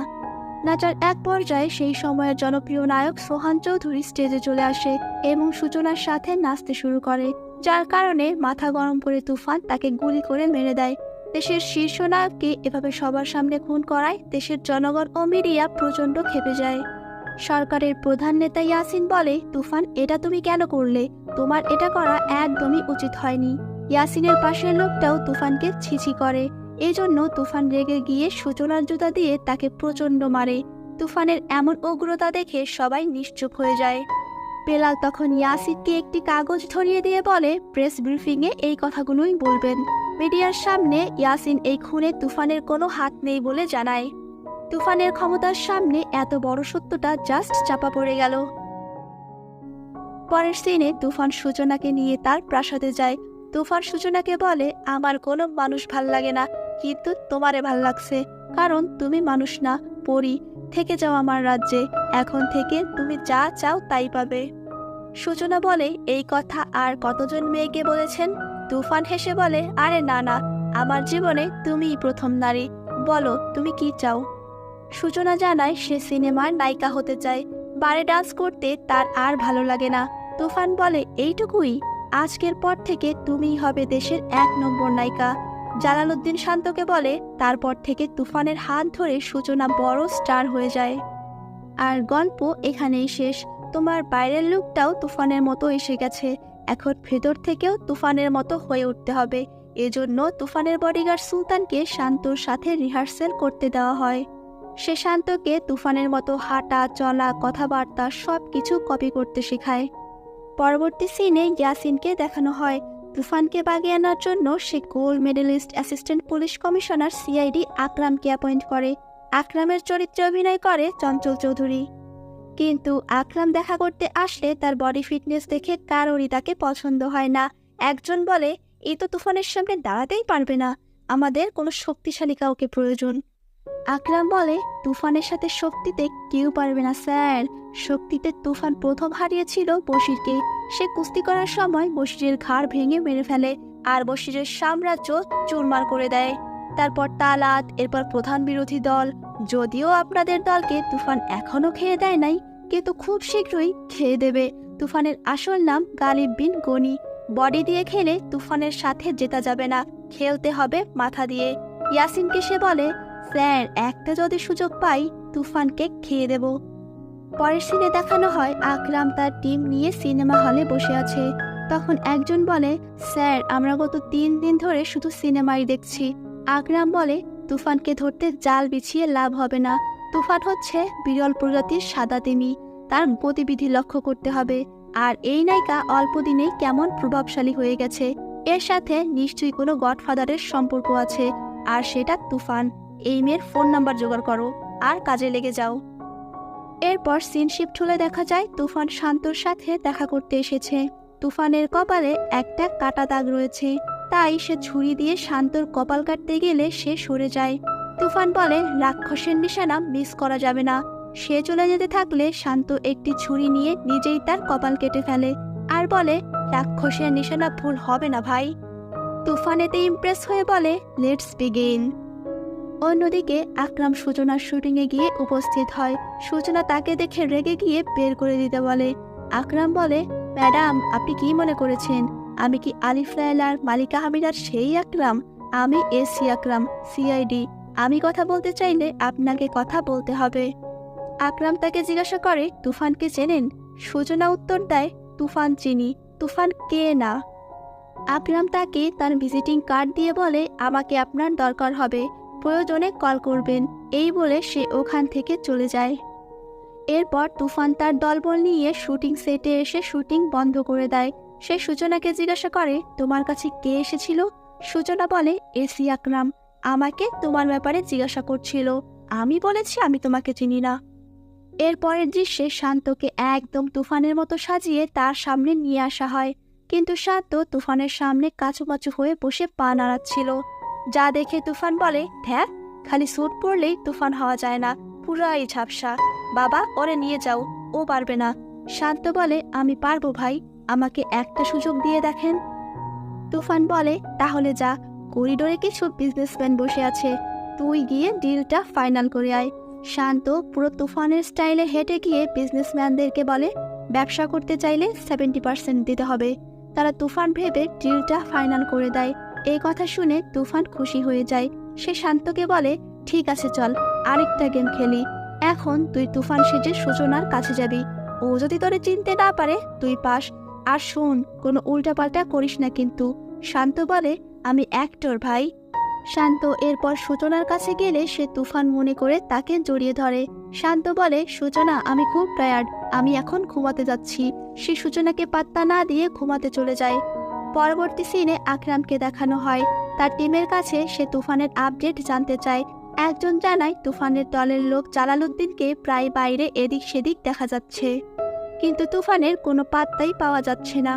নাচার এক পর্যায়ে সেই সময়ের জনপ্রিয় নায়ক সোহান চৌধুরী স্টেজে চলে আসে এবং সূচনার সাথে নাচতে শুরু করে, যার কারণে মাথা গরম করে তুফান তাকে গুলি করে মেরে দেয়। দেশের শীর্ষ নায়ককে এভাবে সবার সামনে খুন করায় দেশের জনগণ ও মিডিয়া প্রচণ্ড ক্ষেপে যায়। সরকারের প্রধান নেতা ইয়াসিন বলে, তুফান, এটা তুমি কেন করলে? তোমার এটা করা একদমই উচিত হয়নি। ইয়াসিনের পাশের লোকটাও তুফানকে ছিছি করে। এজন্য তুফান রেগে গিয়ে সূচনার জুতা দিয়ে তাকে প্রচণ্ড মারে। তুফানের এমন উগ্রতা দেখে সবাই নিশ্চুপ হয়ে যায়। বেলাল তখন ইয়াসিনকে একটি কাগজ ধরিয়ে দিয়ে বলে, প্রেস ব্রিফিংয়ে এই কথাগুলোই বলবেন। মিডিয়ার সামনে ইয়াসিন এই খুনে তুফানের কোনো হাত নেই বলে জানায়। তুফানের ক্ষমতার সামনে এত বড় সত্যটা জাস্ট চাপা পড়ে গেল। পরের সিনে তুফান সূচনাকে নিয়ে তার প্রাসাদে যায়। তুফান সূচনাকে বলে, আমার কোনো মানুষ ভাল লাগে না, কিন্তু তোমারে ভাল লাগছে, কারণ তুমি মানুষ না, পরী। থেকে যাও আমার রাজ্যে, এখন থেকে তুমি যা চাও তাই পাবে। সূচনা বলে, এই কথা আর কতজন মেয়েকে বলেছেন? তুফান হেসে বলে, আরে না না, আমার জীবনে তুমিই প্রথম নারী, বলো তুমি কি চাও। সূচনা জানায় সে সিনেমার নায়িকা হতে চায়। বারে ডান্স করতে তার আর ভালো লাগে না। তুফান বলে, এইটুকুই? আজকের পর থেকে তুমিই হবে দেশের 1 নম্বর নায়িকা। জালালউদ্দিন শান্তকে বলে, তারপর থেকে তুফানের হাত ধরে সূচনা বড় স্টার হয়ে যায়। আর গল্প এখানেই শেষ। তোমার বাইরের লুকটাও তুফানের মতো এসে গেছে, এখন ভেতর থেকেও তুফানের মতো হয়ে উঠতে হবে। এজন্য তুফানের বডিগার্ড সুলতানকে শান্তর সাথে রিহার্সেল করতে দেওয়া হয়। সে শান্তকে তুফানের মতো হাঁটা, চলা, কথাবার্তা সবকিছু কপি করতে শেখায়। পরবর্তী সিনে ইয়াসিনকে দেখানো হয়। তুফানকে বাগিয়ে আনার জন্য সে gold medalist assistant police commissioner CID আকরামকে অ্যাপয়েন্ট করে। আকরামের চরিত্রে অভিনয় করে চঞ্চল চৌধুরী। কিন্তু আকরাম দেখা করতে আসলে তার বডি ফিটনেস দেখে কারোরই তাকে পছন্দ হয় না। একজন বলে, এই তো তুফানের সামনে দাঁড়াতেই পারবে না, আমাদের কোনো শক্তিশালী কাউকে প্রয়োজন। আকরাম বলে, তুফানের সাথে শক্তিতে কেউ পারবে না স্যার। শক্তিতে তুফান প্রথম হারিয়েছিল বশিরকে। সে কুস্তি করার সময় বশিরের ঘাড় ভেঙে মেরে ফেলে আর বশিরের সাম্রাজ্য চুরমার করে দেয়। তারপর তালাত, এরপর প্রধান বিরোধী দল। যদিও আপনাদের দলকে তুফান এখনো খেয়ে দেয় নাই, কিন্তু খুব শীঘ্রই খেয়ে দেবে। তুফানের আসল নাম গালিব বিন গনি। বডি দিয়ে খেলে তুফানের সাথে জেতা যাবে না, খেলতে হবে মাথা দিয়ে। ইয়াসিনকে সে বলে, স্যার, একটা যদি সুযোগ পাই তুফানকে খেয়ে দেব। পরের সিনে দেখানো হয় আকরাম তার টিম নিয়ে সিনেমা হলে বসে আছে। তখন একজন বলে, স্যার, আমরা গত 3 দিন ধরে শুধু সিনেমাই দেখছি। আকরাম বলে, তুফানকে ধরতে জাল বিছিয়ে লাভ হবে না। তুফান হচ্ছে বিরল প্রজাতির সাদা তিমি, তার গতিবিধি লক্ষ্য করতে হবে। আর এই নায়িকা অল্প দিনেই কেমন প্রভাবশালী হয়ে গেছে, এর সাথে নিশ্চয়ই কোনো গডফাদারের সম্পর্ক আছে, আর সেটা তুফান। এই মেয়ের ফোন নাম্বার জোগাড় করো আর কাজে লেগে যাও। এরপর সিন শিফট হলে দেখা যায় তুফান শান্তর সাথে দেখা করতে এসেছে। তুফানের কপালে একটা কাটা দাগ রয়েছে, তাই সে ছুরি দিয়ে শান্তর কপাল কাটতে গেলে সে সরে যায়। তুফান বলে, রাক্ষসের নিশানা মিস করা যাবে না। সে চলে যেতে থাকলে শান্ত একটি ছুরি নিয়ে নিজেই তার কপাল কেটে ফেলে আর বলে, রাক্ষসের নিশানা ভুল হবে না ভাই। তুফান এতে ইমপ্রেস হয়ে বলে, লেটস বিগিন। অন্যদিকে আকরাম সূচনার শুটিংয়ে গিয়ে উপস্থিত হয়। সূচনা তাকে দেখে রেগে গিয়ে বের করে দিতে বলে। আকরাম বলে, ম্যাডাম, আপনি কি মনে করেছেন আমি কি আলিফ লায়লার, মালিকা হামিদার সেই আকরাম? আমি এসি আকরাম, সিআইডি। আমি কথা বলতে চাইলে আপনাকে কথা বলতে হবে। আকরাম তাকে জিজ্ঞাসা করে, তুফানকে চেনেন? সুজনা উত্তর দেয়, তুফান চিনি, তুফান কে না। আকরাম তাকে তার ভিজিটিং কার্ড দিয়ে বলে, আমাকে আপনার দরকার হবে, প্রয়োজনে কল করবেন। এই বলে সে ওখান থেকে চলে যায়। এরপর তুফান তার দলবল নিয়ে শুটিং সেটে এসে শুটিং বন্ধ করে দেয়। সে সূচনাকে জিজ্ঞাসা করে, তোমার কাছে কে এসেছিল? সূচনা বলে, এসি আকরাম আমাকে তোমার ব্যাপারে জিজ্ঞাসা করছিল। আমি বলেছি আমি তোমাকে চিনি না। এরপরের দৃশ্যে শান্তকে একদম তুফানের মতো সাজিয়ে তার সামনে নিয়ে আসা হয়, কিন্তু শান্ত তুফানের সামনে কাচুমাচু হয়ে বসে পা নাড়াচ্ছিল। যা দেখে তুফান বলে, ধ্যাত, খালি স্যুট পরলেই তুফান হওয়া যায় না, পুরাই ঝাপসা। বাবা, ওরে নিয়ে যাও, ও পারবে না। শান্ত বলে, আমি পারবো ভাই, আমাকে একটা সুযোগ দিয়ে দেখেন। তুফান বলে, তাহলে যা, করিডোরে কিছু বিজনেসম্যান বসে আছে, তুই গিয়ে ডিলটা ফাইনাল করে আয়। শান্ত পুরো তুফানের স্টাইলে হেঁটে গিয়ে বিজনেসম্যানদেরকে বলে, ব্যবসা করতে চাইলে 70% দিতে হবে। তারা তুফান ভেবে ডিলটা ফাইনাল করে দেয়। এই কথা শুনে তুফান খুশি হয়ে যায়। সে শান্তকে বলে, ঠিক আছে চল, আরেকটা গেম খেলি। এখন তুই তুফান সেজে সূচনার কাছে যাবি। ও যদি তোরে চিনতে না পারে তুই পাস। আর শোন, কোনো উল্টাপাল্টা করিস না কিন্তু। শান্ত বলে, আমি অ্যাক্টর ভাই। শান্ত এরপর সূচনার কাছে গেলে সে তুফান মনে করে তাকে জড়িয়ে ধরে। শান্ত বলে, সূচনা আমি খুব টায়ার্ড, আমি এখন ঘুমাতে যাচ্ছি। সে সূচনাকে পাত্তা না দিয়ে ঘুমাতে চলে যায়। পরবর্তী সিনে আকরামকে দেখানো হয়। তার টিমের কাছে সে তুফানের আপডেট জানতে চায়। একজন জানায় তুফানের দলের লোক জালালউদ্দিনকে প্রায় বাইরে এদিক সেদিক দেখা যাচ্ছে, কিন্তু তুফানের কোনো পাত্তাই পাওয়া যাচ্ছে না।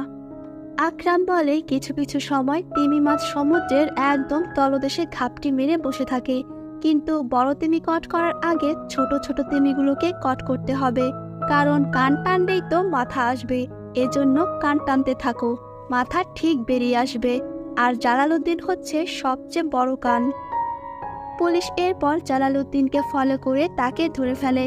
আকরাম বলে, কিছু কিছু সময় তিমি মাছ সমুদ্রের একদম তলদেশে ঘাপটি মেরে বসে থাকে, কিন্তু বড় তিমি কট করার আগে ছোট ছোট তিমিগুলোকে কট করতে হবে, কারণ কান টানলেই তো মাথা আসবে। এজন্য কান টানতে থাকো, মাথা ঠিক বেরিয়ে আসবে। আর জালালউদ্দিন হচ্ছে সবচেয়ে বড় কান। পুলিশ এরপর জালালউদ্দিনকে ফলো করে তাকে ধরে ফেলে।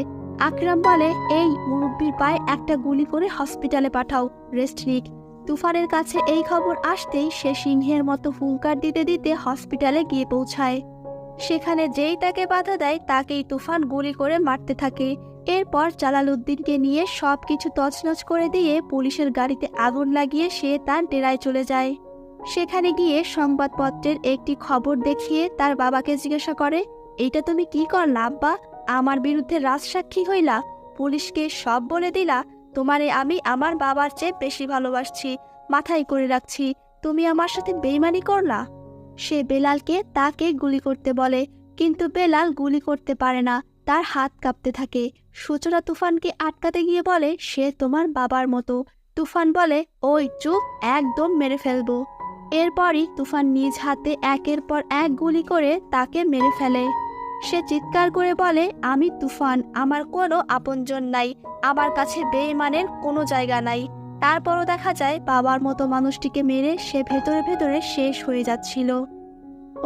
আকরাম বলে, এই মুরব্বির পায়ে একটা গুলি করে হসপিটালে পাঠাও, রেস্ট নিক। তুফানের কাছে এই খবর আসতেই সে সিংহের মতো হুঙ্কার দিতে দিতে হসপিটালে গিয়ে পৌঁছায়। সেখানে যেই তাকে বাধা দেয় তাকেই তুফান গুলি করে মারতে থাকে। এরপর জালালউদ্দিনকে নিয়ে সবকিছু তছনছ করে দিয়ে পুলিশের গাড়িতে আগুন লাগিয়ে সে তার ডেরায় চলে যায়। সেখানে গিয়ে সংবাদপত্রের একটি খবর দেখিয়ে তার বাবাকে জিজ্ঞাসা করে, এইটা তুমি কি করলা আব্বা? আমার বিরুদ্ধে রাজসাক্ষী হইলা, পুলিশকে সব বলে দিলা, তোমারে আমি আমার বাবার চেয়ে বেশি ভালোবাসছি, মাথায় করে রাখছি, তুমি আমার সাথে বেইমানি করলা। সে বেলালকে তাকে গুলি করতে বলে, কিন্তু বেলাল গুলি করতে পারে না, তার হাত কাঁপতে থাকে। সূচনা তুফানকে আটকাতে গিয়ে বলে, সে তোমার বাবার মতো। তুফান বলে, ওই চুপ, একদম মেরে ফেলবো। এরপরই তুফান নিজ হাতে একের পর এক গুলি করে তাকে মেরে ফেলে। সে চিৎকার করে বলে, আমি তুফান, আমার কোনো আপনজন নাই, আমার কাছে বেঈমানের কোনো জায়গা নাই। তারপরও দেখা যায় বাবার মতো মানুষটিকে মেরে সে ভেতরে ভেতরে শেষ হয়ে যাচ্ছিল।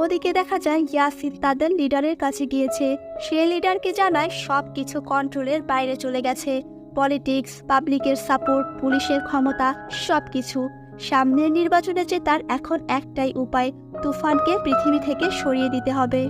ওদিকে দেখা যায় ইয়াসিন তাদের লিডারের কাছে গিয়েছে। সে লিডারকে জানায় সব কিছু কন্ট্রোলের বাইরে চলে গেছে, পলিটিক্স, পাবলিকের সাপোর্ট, পুলিশের ক্ষমতা, সবকিছু। সামনের নির্বাচনে জেতার এখন একটাই উপায়, তুফানকে পৃথিবী থেকে সরিয়ে দিতে হবে।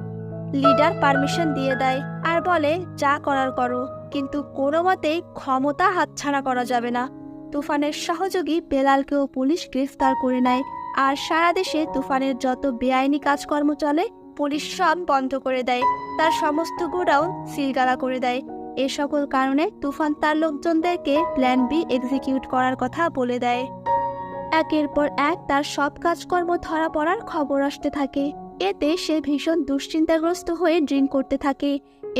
লিডার পারমিশন দিয়ে দেয় আর বলে, যা করার করো, কিন্তু কোনো মতেই ক্ষমতা হাতছাড়া করা যাবে না। তুফানের সহযোগী বেলালকেও পুলিশ গ্রেফতার করে নেয়। আর সারা দেশে তুফানের যত বেআইনি কাজকর্ম চলে পুলিশ সব বন্ধ করে দেয়, তার সমস্ত গোডাউন সিলগালা করে দেয়। এ সকল কারণে তুফান তার লোকজনদেরকে প্ল্যান বি এক্সিকিউট করার কথা বলে দেয়। একের পর এক তার সব কাজকর্ম ধরা পড়ার খবর আসতে থাকে। এতে সে ভীষণ দুশ্চিন্তাগ্রস্ত হয়ে ড্রিঙ্ক করতে থাকে।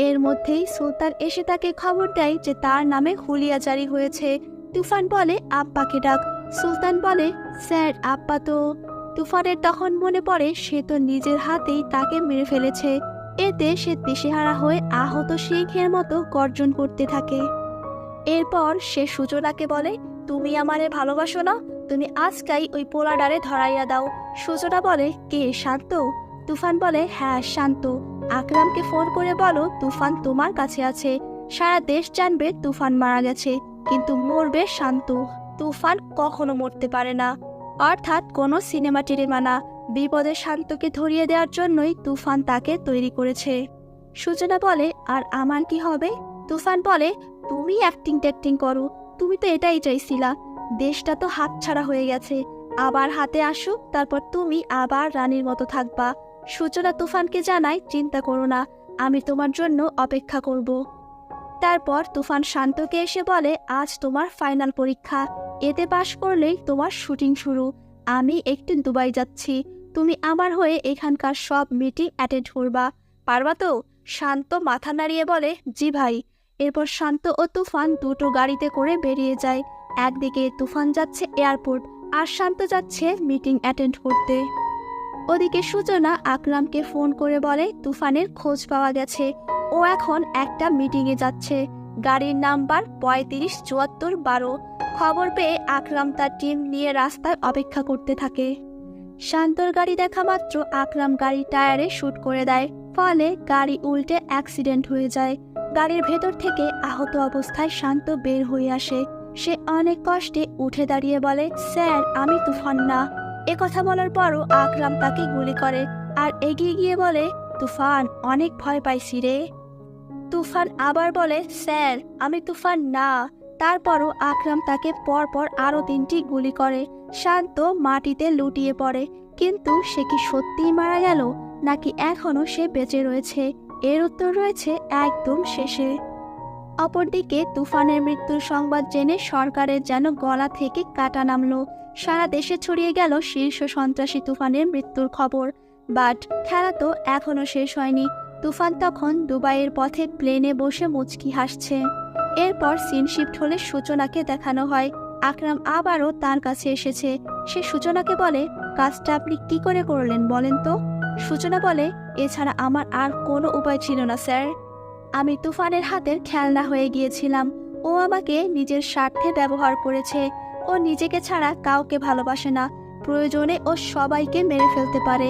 এর মধ্যেই সুলতান এসে তাকে খবর দেয় যে তার নামে হুলিয়া জারি হয়েছে। তুফান বলে, আব্বাকে ডাক। সুলতান বলে, স্যার, আব্বা তো। তুফানের তখন মনে পড়ে সে তো নিজের হাতেই তাকে মেরে ফেলেছে। এতে সে দিশেহারা হয়ে আহত সিংহের মতো গর্জন করতে থাকে। এরপর সে সূচনাকে বলে, তুমি আমারে ভালোবাসো না? তুমি আজকাই ওই পোলাডারে ধরাইয়া দাও। সূচনা বলে, কে, শান্ত? তুফান বলে, হ্যাঁ শান্ত। আকরামকে ফোন করে বলো তুফান তোমার কাছে আছে। সারা দেশ জানবে তুফান মারা গেছে, কিন্তু মরবে শান্ত। তুফান কখনো মরতে পারে না, অর্থাৎ কোনো সিনেমা টিনেমা না। বিপদে শান্তকে ধরিয়ে দেওয়ার জন্যই তুফান তাকে তৈরি করেছে। সূচনা বলে, আর আমার কি হবে? তুফান বলে, তুমি অ্যাক্টিং করো, তুমি তো এটাই চাইছিলা। দেশটা তো হাতছাড়া হয়ে গেছে, আবার হাতে আসুক, তারপর তুমি আবার রানীর মতো থাকবা। সূচনা তুফানকে জানায়, চিন্তা করো না, আমি তোমার জন্য অপেক্ষা করব। তারপর তুফান শান্তকে এসে বলে, আজ তোমার ফাইনাল পরীক্ষা, এতে পাশ করলেই তোমার শুটিং শুরু। আমি একটু দুবাই যাচ্ছি, তুমি আমার হয়ে এখানকার সব মিটিং অ্যাটেন্ড করবা, পারবা তো? শান্ত মাথা নাড়িয়ে বলে, জি ভাই। এরপর শান্ত ও তুফান দুটো গাড়িতে করে বেরিয়ে যায়। একদিকে তুফান যাচ্ছে এয়ারপোর্ট, আর শান্ত যাচ্ছে মিটিং অ্যাটেন্ড করতে। ওদিকে সূচনা আকরামকে ফোন করে বলে, তুফানের খোঁজ পাওয়া গেছে, ও এখন একটা মিটিংয়ে যাচ্ছে, গাড়ির নাম্বার 357412। খবর পেয়ে আকরাম তার টিম নিয়ে রাস্তায় অপেক্ষা করতে থাকে। শান্তর গাড়ি দেখা মাত্র আকরাম গাড়ির টায়ারে শুট করে দেয়, ফলে গাড়ি উল্টে অ্যাক্সিডেন্ট হয়ে যায়। গাড়ির ভেতর থেকে আহত অবস্থায় শান্ত বের হয়ে আসে। সে অনেক কষ্টে উঠে দাঁড়িয়ে বলে, স্যার, আমি তুফান না। কথা বলার পরও আকরাম তাকে গুলি করে আর এগিয়ে গিয়ে বলে, তুফান, অনেক ভয় পাইছি রে। তুফান আবার বলে, স্যার, আমি তুফান না। তারপরও আকরাম তাকে পরপর আরো 3টি গুলি করে। শান্ত মাটিতে লুটিয়ে পড়ে, কিন্তু সে কি সত্যিই মারা গেল, নাকি এখনো সে বেঁচে রয়েছে? এর উত্তর রয়েছে একদম শেষে। অপরদিকে তুফানের মৃত্যুর সংবাদ জেনে সরকারের যেন গলা থেকে কাটা নামলো। সারা দেশে ছড়িয়ে গেল শীর্ষ সন্ত্রাসী তুফানের মৃত্যুর খবর। বাট খেলা তো এখনো শেষ হয়নি। তুফান তখন দুবাইয়ের পথে প্লেনে বসে মুচকি হাসছে। এরপর সিন শিফট হলে সূচনাকে দেখানো হয় আকরাম আবারও তার কাছে এসেছে। সে সূচনাকে বলে, কাজটা আপনি কি করে করলেন বলেন তো? সূচনা বলে, এছাড়া আমার আর কোনো উপায় ছিল না স্যার। আমি তুফানের হাতের খেলনা হয়ে গিয়েছিলাম। ও আমাকে নিজের স্বার্থে ব্যবহার করেছে। ও নিজেকে ছাড়া কাউকে ভালোবাসে না। প্রয়োজনে ও সবাইকে মেরে ফেলতে পারে।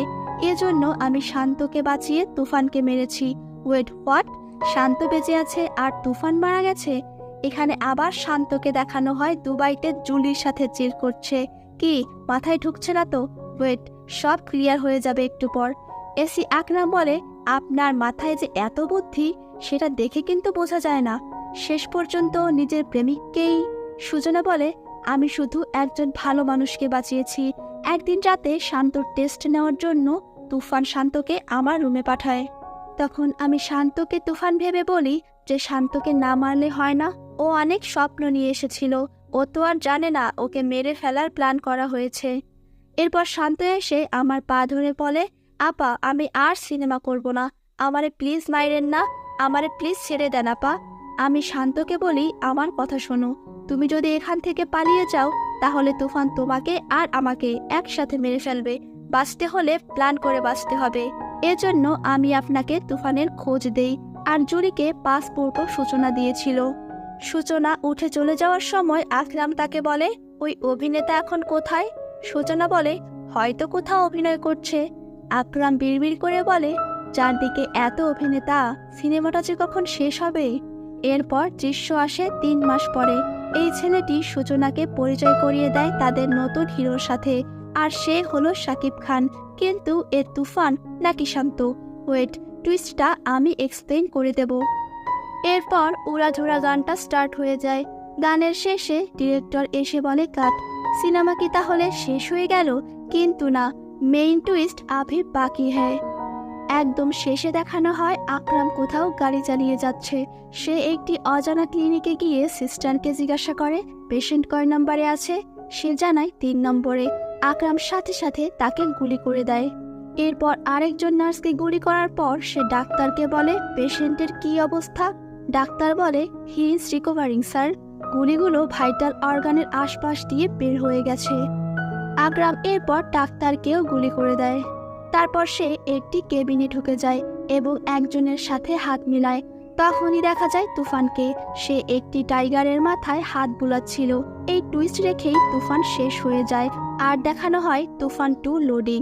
এজন্য আমি শান্তকে বাঁচিয়ে তুফানকে মেরেছি। Wait, what? শান্ত বেঁচে আছে আর তুফান মারা গেছে? এখানে আবার শান্তকে দেখানো হয় দুবাইতে জুলির সাথে চিল করছে। কি মাথায় ঢুকছে না তো? ওয়েট, সব ক্লিয়ার হয়ে যাবে একটু পর। এসি আকরাম বলে, আপনার মাথায় যে এত বুদ্ধি সেটা দেখে কিন্তু বোঝা যায় না। শেষ পর্যন্ত নিজের প্রেমিককেই। সূচনা বলে, আমি শুধু একজন ভালো মানুষকে বাঁচিয়েছি। একদিন রাতে শান্তর টেস্ট নেওয়ার জন্য তুফান শান্তকে আমার রুমে পাঠায়। তখন আমি শান্তকে তুফান ভেবে বলি যে শান্তকে না মারলে হয় না। ও অনেক স্বপ্ন নিয়ে এসেছিল, ও তো আর জানে না ওকে মেরে ফেলার প্ল্যান করা হয়েছে। এরপর শান্ত এসে আমার পা ধরে বলে, আপা, আমি আর সিনেমা করব না, আমারে প্লিজ মাইরেন না, আমারে প্লিজ ছেড়ে দেন আপা। আমি শান্তকে বলি, আমার কথা শোনো, তুমি যদি এখান থেকে পালিয়ে যাও তাহলে তুফান তোমাকে আর আমাকে একসাথে মেরে ফেলবে। বাঁচতে হলে প্ল্যান করে বাঁচতে হবে। এজন্য আমি আপনাকে তুফানের খোঁজ দেই। আর জুরিকে পাসপোর্টও সূচনা দিয়েছিল। সূচনা উঠে চলে যাওয়ার সময় আকরাম তাকে বলে, ওই অভিনেতা এখন কোথায়? সূচনা বলে, হয়তো কোথাও অভিনয় করছে। আকরাম বিড়বিড় করে বলে, চারদিকে এত অভিনেতা, সিনেমাটা যে কখন শেষ হবে? এরপর দৃশ্য আসে 3 মাস পরে। এই ছেলেটি সূচনাকে পরিচয় করিয়ে দেয় তাদের নতুন হিরোর সাথে, আর সে হলো শাকিব খান। কিন্তু এর তুফান নাকি শান্ত? ওয়েট, টুইস্টটা আমি এক্সপ্লেন করে দেব। এরপর উড়াধুরা গানটা স্টার্ট হয়ে যায়। গানের শেষে ডিরেক্টর এসে বলে, কাট। সিনেমা কি তাহলে শেষ হয়ে গেল? কিন্তু না, মেইন টুইস্ট আভি বাকি হ্যায়। একদম শেষে দেখানো হয় আকরাম কোথাও গাড়ি চালিয়ে যাচ্ছে। সে একটি অজানা ক্লিনিকে গিয়ে সিস্টারকে জিজ্ঞাসা করে, পেশেন্ট কয় নম্বরে আছে? সে জানায় 3 নম্বরে। আকরাম সাথে সাথে তাকে গুলি করে দেয়। এরপর আরেকজন নার্সকে গুলি করার পর সে ডাক্তারকে বলে, পেশেন্টের কি অবস্থা? ডাক্তার বলে, হি ইজ রিকভারিং স্যার। গুলিগুলো ভাইটাল অর্গানের আশপাশ দিয়ে বের হয়ে গেছে। আকরাম এরপর ডাক্তারকেও গুলি করে দেয়। তারপর সে একটি কেবিনে ঢুকে যায় এবং একজনের সাথে হাত মিলায়। তখনই দেখা যায় তুফানকে। সে একটি টাইগারের মাথায় হাত বুলাচ্ছিল। এই টুইস্ট রেখেই তুফান শেষ হয়ে যায় আর দেখানো হয় তুফান 2 লোডিং।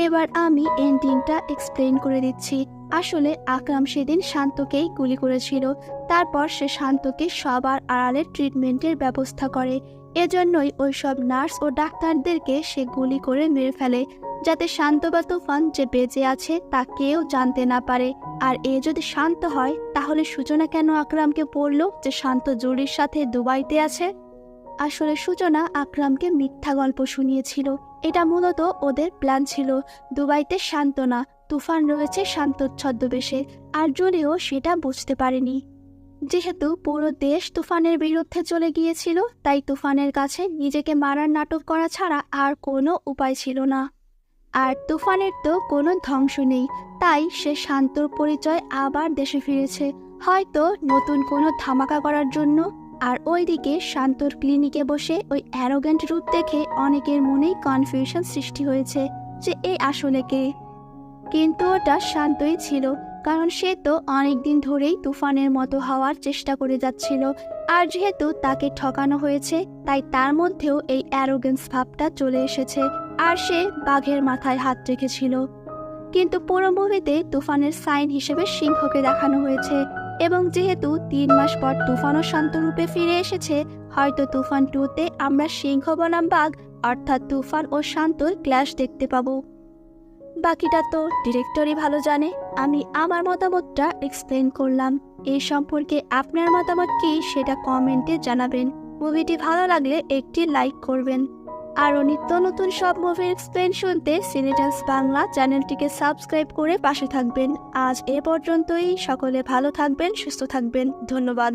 এবার আমি এন্ডিংটা এক্সপ্লেন করে দিচ্ছি। আসলে আকরাম সেদিন শান্তকেই গুলি করেছিল। তারপর সে শান্তকে সবার আড়ালে ট্রিটমেন্টের ব্যবস্থা করে। এজন্যই ওইসব নার্স ও ডাক্তারদেরকে সে গুলি করে মেরে ফেলে, যাতে শান্ত বা তুফান যে বেঁচে আছে তা কেউ জানতে না পারে। আর এ যদি শান্ত হয় তাহলে সূচনা কেন আকরামকে বলল যে শান্ত জুলির সাথে দুবাইতে আছে? আসলে সূচনা আকরামকে মিথ্যা গল্প শুনিয়েছিল। এটা মূলত ওদের প্ল্যান ছিল। দুবাইতে শান্ত না, তুফান রয়েছে শান্তর ছদ্মবেশে, আর জুলিও সেটা বুঝতে পারেনি। যেহেতু পুরো দেশ তুফানের বিরুদ্ধে চলে গিয়েছিল, তাই তুফানের কাছে নিজেকে মারার নাটক করা ছাড়া আর কোনো উপায় ছিল না। আর তুফানের তো কোনো ধ্বংস নেই, তাই সে শান্তর পরিচয় আবার দেশে ফিরেছে, হয়তো নতুন কোনো ধামাকা করার জন্য। আর ওইদিকে শান্তর ক্লিনিকে বসে ওই অ্যারোগ্যান্ট রূপ দেখে অনেকের মনেই কনফিউশন সৃষ্টি হয়েছে যে এই আসলে কে। কিন্তু ওটা শান্তই ছিল, কারণ সে তো অনেকদিন ধরেই তুফানের মতো হওয়ার চেষ্টা করে যাচ্ছিল। আর যেহেতু তাকে ঠকানো হয়েছে, তাই তার মধ্যেও এই অ্যারোগেন্স ভাবটা চলে এসেছে, আর সে বাঘের মাথায় হাত রেখেছিল। কিন্তু পুরো মুভিতে তুফানের সাইন হিসেবে সিংহকে দেখানো হয়েছে, এবং যেহেতু 3 মাস পর তুফানও শান্ত রূপে ফিরে এসেছে, হয়তো তুফান 2-তে আমরা সিংহ বনাম বাঘ অর্থাৎ তুফান ও শান্তর ক্ল্যাশ দেখতে পাবো। বাকিটা তো ডিরেক্টরই ভালো জানে। আমি আমার মতামতটা এক্সপ্লেন করলাম। এই সম্পর্কে আপনার মতামত কি সেটা কমেন্টে জানাবেন। মুভিটি ভালো লাগলে একটি লাইক করবেন। আরও নিত্য নতুন সব মুভির এক্সপ্লেন শুনতে সিনেটাস বাংলা চ্যানেলটিকে সাবস্ক্রাইব করে পাশে থাকবেন। আজ এ পর্যন্তই। সকলে ভালো থাকবেন, সুস্থ থাকবেন। ধন্যবাদ।